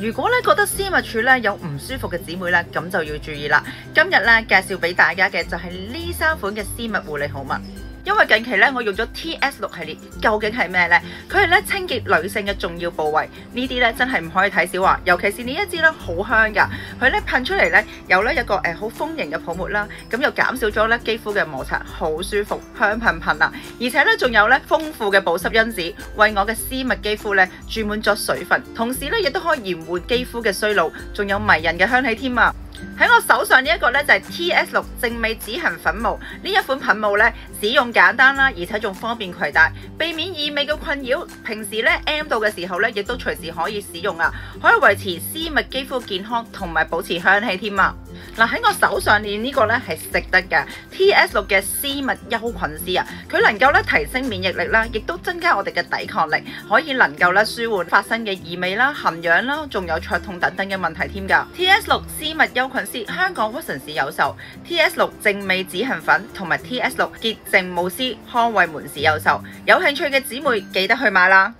如果咧覺得私密處咧有唔舒服嘅姊妹咧，咁就要注意啦。今日咧介紹俾大家嘅就係呢3款嘅私密護理好物。因為近期咧我用咗 TS6 系列，究竟係咩呢？佢係咧清潔女性嘅重要部位，呢啲咧真係唔可以睇小啊！尤其是呢一支咧好香噶，佢咧噴出嚟咧有咧一個好豐盈嘅泡沫啦，咁又減少咗咧肌膚嘅摩擦，好舒服，香噴噴啊！而且咧仲有咧豐富嘅保濕因子，為我嘅私密肌膚咧注滿咗水分，同時咧亦都可以延緩肌膚嘅衰老，仲有迷人嘅香氣添啊！喺我手上呢一個咧就係 TS6 淨味止痕粉霧，呢一款噴霧咧使用簡單啦，而且仲方便攜帶，避免異味嘅困擾。平時咧 M 到嘅時候咧，亦都隨時可以使用啊，可以維持私密肌膚健康同埋保持香氣添啊！嗱，喺我手上面呢個咧係食得嘅 TS6 嘅私密優菌絲啊，佢能夠咧提升免疫力啦，亦都增加我哋嘅抵抗力，可以能夠咧舒緩發生嘅異味啦、痕癢啦，仲有灼痛等等嘅問題添㗎。TS6 私密優菌絲香港屈臣氏有售，TS6 淨味止痕粉同埋 TS6 潔淨慕斯康衛門市有售，有興趣嘅姊妹記得去買啦。